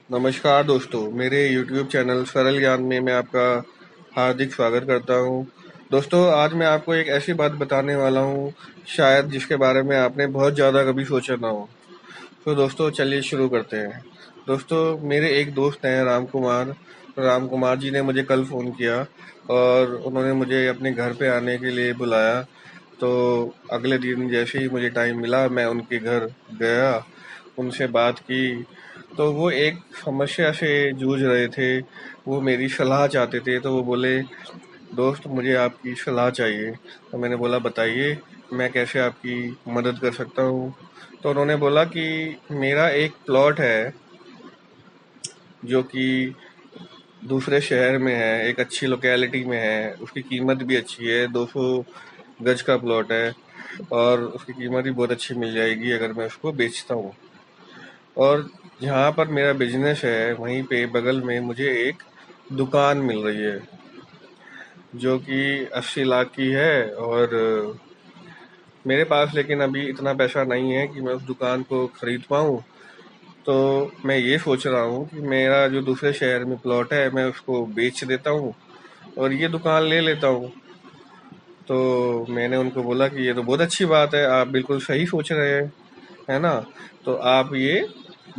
नमस्कार दोस्तों, मेरे YouTube चैनल सरल ज्ञान में मैं आपका हार्दिक स्वागत करता हूं। दोस्तों, आज मैं आपको एक ऐसी बात बताने वाला हूं, शायद जिसके बारे में आपने बहुत ज़्यादा कभी सोचा ना हो। तो दोस्तों, चलिए शुरू करते हैं। दोस्तों, मेरे एक दोस्त हैं राम कुमार। राम कुमार जी ने मुझे कल फ़ोन किया और उन्होंने मुझे अपने घर पे आने के लिए बुलाया। तो अगले दिन जैसे ही मुझे टाइम मिला, मैं उनके घर गया, उनसे बात की। तो वो एक समस्या से जूझ रहे थे, वो मेरी सलाह चाहते थे। तो वो बोले, दोस्त मुझे आपकी सलाह चाहिए। तो मैंने बोला, बताइए मैं कैसे आपकी मदद कर सकता हूँ। तो उन्होंने बोला कि मेरा एक प्लॉट है जो कि दूसरे शहर में है, एक अच्छी लोकेलिटी में है, उसकी कीमत भी अच्छी है, 200 गज का प्लॉट है और उसकी कीमत भी बहुत अच्छी मिल जाएगी अगर मैं उसको बेचता हूँ। और जहाँ पर मेरा बिजनेस है वहीं पे बगल में मुझे एक दुकान मिल रही है जो कि 80 लाख की है। और मेरे पास लेकिन अभी इतना पैसा नहीं है कि मैं उस दुकान को खरीद पाऊँ। तो मैं ये सोच रहा हूँ कि मेरा जो दूसरे शहर में प्लॉट है मैं उसको बेच देता हूँ और ये दुकान ले लेता हूँ। तो मैंने उनको बोला कि ये तो बहुत अच्छी बात है, आप बिल्कुल सही सोच रहे हैं, है ना। तो आप ये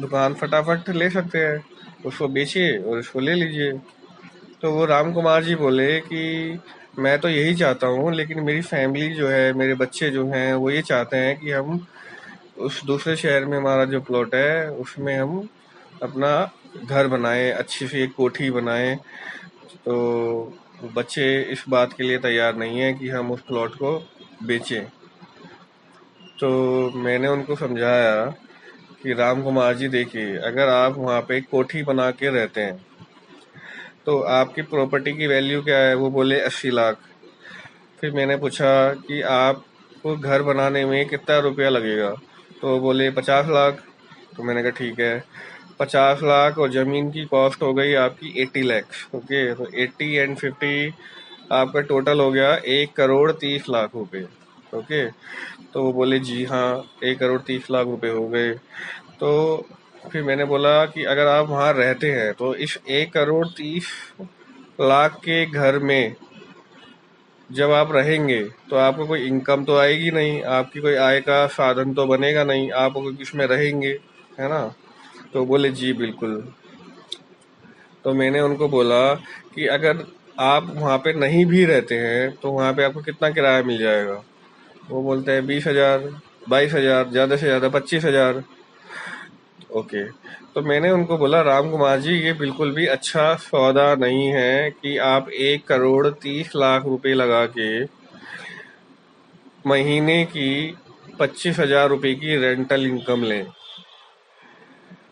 दुकान फटाफट ले सकते हैं, उसको बेचिए और उसको ले लीजिए। तो वो राम कुमार जी बोले कि मैं तो यही चाहता हूँ, लेकिन मेरी फैमिली जो है, मेरे बच्चे जो हैं, वो ये चाहते हैं कि हम उस दूसरे शहर में हमारा जो प्लॉट है उसमें हम अपना घर बनाएं, अच्छी सी एक कोठी बनाएं। तो बच्चे इस बात के लिए तैयार नहीं है कि हम उस प्लॉट को बेचें। तो मैंने उनको समझाया कि राम कुमार जी देखिए, अगर आप वहाँ पे कोठी बना के रहते हैं तो आपकी प्रॉपर्टी की वैल्यू क्या है। वो बोले 80 लाख। फिर मैंने पूछा कि आपको घर बनाने में कितना रुपया लगेगा। तो वो बोले 50 लाख। तो मैंने कहा ठीक है, 50 लाख और ज़मीन की कॉस्ट हो गई आपकी 80 लैक्स। ओके, तो 80 एंड 50 आपका टोटल हो गया 1 करोड़ 30 लाख रुपए। ओके, तो वो बोले जी हाँ, 1 करोड़ 30 लाख रुपए हो गए। तो फिर मैंने बोला कि अगर आप वहाँ रहते हैं तो इस 1 करोड़ 30 लाख के घर में जब आप रहेंगे तो आपको कोई इनकम तो आएगी नहीं, आपकी कोई आय का साधन तो बनेगा नहीं, आप किसमें रहेंगे, है ना। तो बोले जी बिल्कुल। तो मैंने उनको बोला कि अगर आप वहाँ पे नहीं भी रहते हैं तो वहाँ पे आपको कितना किराया मिल जाएगा। वो बोलते हैं 20,000, 22,000, ज़्यादा से ज़्यादा 25,000। ओके, तो मैंने उनको बोला, राम कुमार जी ये बिल्कुल भी अच्छा सौदा नहीं है कि आप 1 करोड़ 30 लाख रुपए लगा के महीने की 25,000 रुपए की रेंटल इनकम लें।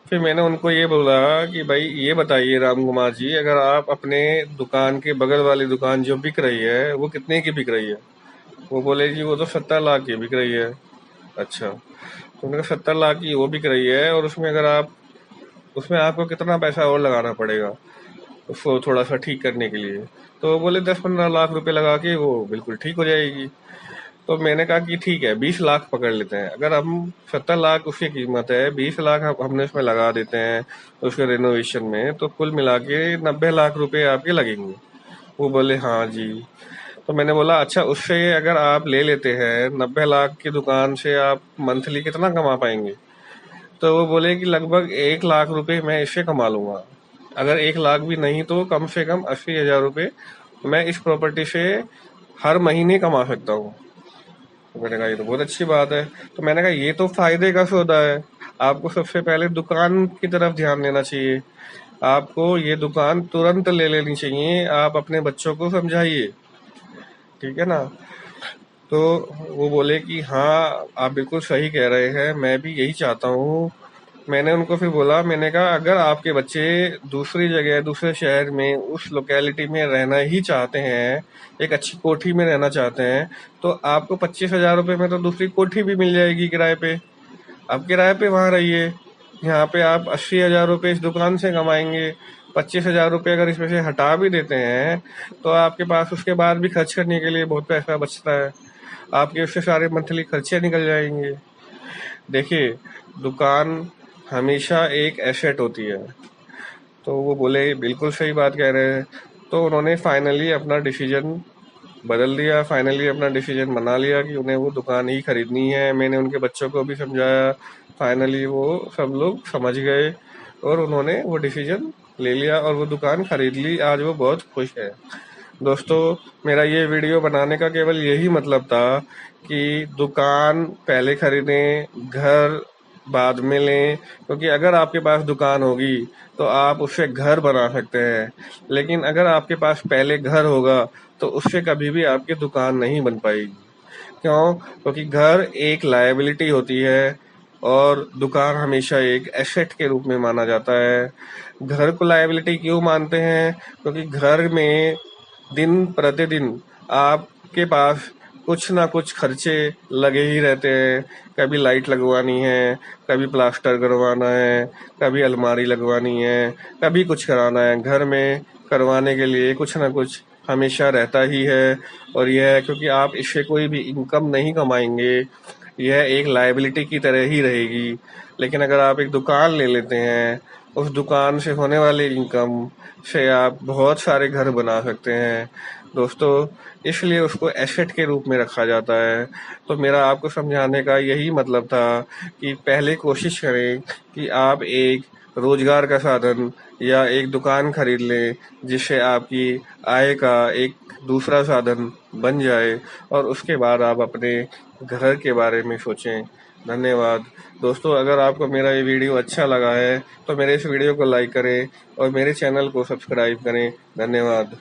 फिर मैंने उनको ये बोला कि भाई ये बताइए राम कुमार जी, अगर आप अपने दुकान के बगल वाली दुकान जो बिक रही है वो कितने की बिक रही है। वो बोले जी वो तो 70 लाख की बिक रही है। अच्छा, तो उन्होंने कहा 70 लाख की वो बिक रही है और उसमें आपको कितना पैसा और लगाना पड़ेगा उसको थोड़ा सा ठीक करने के लिए। तो वो बोले 10-15 लाख रुपए लगा के वो बिल्कुल ठीक हो जाएगी। तो मैंने कहा कि ठीक है, 20 लाख पकड़ लेते हैं। अगर हम 70 लाख उसकी कीमत है, 20 लाख हमने उसमें लगा देते हैं उसके रेनोवेशन में, तो कुल मिला के 90 लाख रुपए आपके लगेंगे। वो बोले हाँ जी। तो मैंने बोला अच्छा, उससे अगर आप ले लेते हैं 90 लाख की दुकान से, आप मंथली कितना कमा पाएंगे। तो वो बोले कि लगभग 1 लाख रुपए मैं इससे कमा लूंगा। अगर 1 लाख भी नहीं तो कम से कम 80,000 रुपए मैं इस प्रॉपर्टी से हर महीने कमा सकता हूँ। तो मैंने कहा ये तो बहुत अच्छी बात है। तो मैंने कहा ये तो फायदे का सौदा है, आपको सबसे पहले दुकान की तरफ ध्यान देना चाहिए। आपको ये दुकान तुरंत ले लेनी चाहिए, आप अपने बच्चों को समझाइए, ठीक है ना। तो वो बोले कि हाँ आप बिल्कुल सही कह रहे हैं, मैं भी यही चाहता हूँ। मैंने उनको फिर बोला, मैंने कहा अगर आपके बच्चे दूसरी जगह, दूसरे शहर में, उस लोकेलिटी में रहना ही चाहते हैं, एक अच्छी कोठी में रहना चाहते हैं, तो आपको 25,000 रुपये में तो दूसरी कोठी भी मिल जाएगी किराए पे। आप किराए पे वहाँ रहिए। यहाँ पे आप 80,000 रुपये इस दुकान से कमाएंगे, 25,000 रुपये अगर इसमें से हटा भी देते हैं तो आपके पास उसके बाद भी खर्च करने के लिए बहुत पैसा बचता है। आपके उससे सारे मंथली खर्चे निकल जाएंगे। देखिए, दुकान हमेशा एक एसेट होती है। तो वो बोले बिल्कुल सही बात कह रहे हैं। तो उन्होंने फाइनली अपना डिसीजन बदल दिया, फाइनली अपना डिसीजन बना लिया कि उन्हें वो दुकान ही खरीदनी है। मैंने उनके बच्चों को भी समझाया, फाइनली वो सब लोग समझ गए और उन्होंने वो डिसीजन ले लिया और वो दुकान खरीद ली। आज वो बहुत खुश है। दोस्तों, मेरा ये वीडियो बनाने का केवल यही मतलब था कि दुकान पहले खरीदें, घर बाद में लें। क्योंकि अगर आपके पास दुकान होगी तो आप उससे घर बना सकते हैं, लेकिन अगर आपके पास पहले घर होगा तो उससे कभी भी आपकी दुकान नहीं बन पाएगी। क्यों? क्योंकि घर एक लायबिलिटी होती है और दुकान हमेशा एक एसेट के रूप में माना जाता है। घर को लायबिलिटी क्यों मानते हैं? क्योंकि घर में दिन प्रतिदिन आपके पास कुछ ना कुछ खर्चे लगे ही रहते हैं। कभी लाइट लगवानी है, कभी प्लास्टर करवाना है, कभी अलमारी लगवानी है, कभी कुछ कराना है। घर में करवाने के लिए कुछ ना कुछ हमेशा रहता ही है। और यह है क्योंकि आप इससे कोई भी इनकम नहीं कमाएंगे, यह एक लायबिलिटी की तरह ही रहेगी। लेकिन अगर आप एक दुकान ले लेते हैं, उस दुकान से होने वाली इनकम से आप बहुत सारे घर बना सकते हैं। दोस्तों, इसलिए उसको एसेट के रूप में रखा जाता है। तो मेरा आपको समझाने का यही मतलब था कि पहले कोशिश करें कि आप एक रोजगार का साधन या एक दुकान खरीद लें, जिससे आपकी आय का एक दूसरा साधन बन जाए और उसके बाद आप अपने घर के बारे में सोचें। धन्यवाद। दोस्तों, अगर आपको मेरा ये वीडियो अच्छा लगा है तो मेरे इस वीडियो को लाइक करें और मेरे चैनल को सब्सक्राइब करें। धन्यवाद।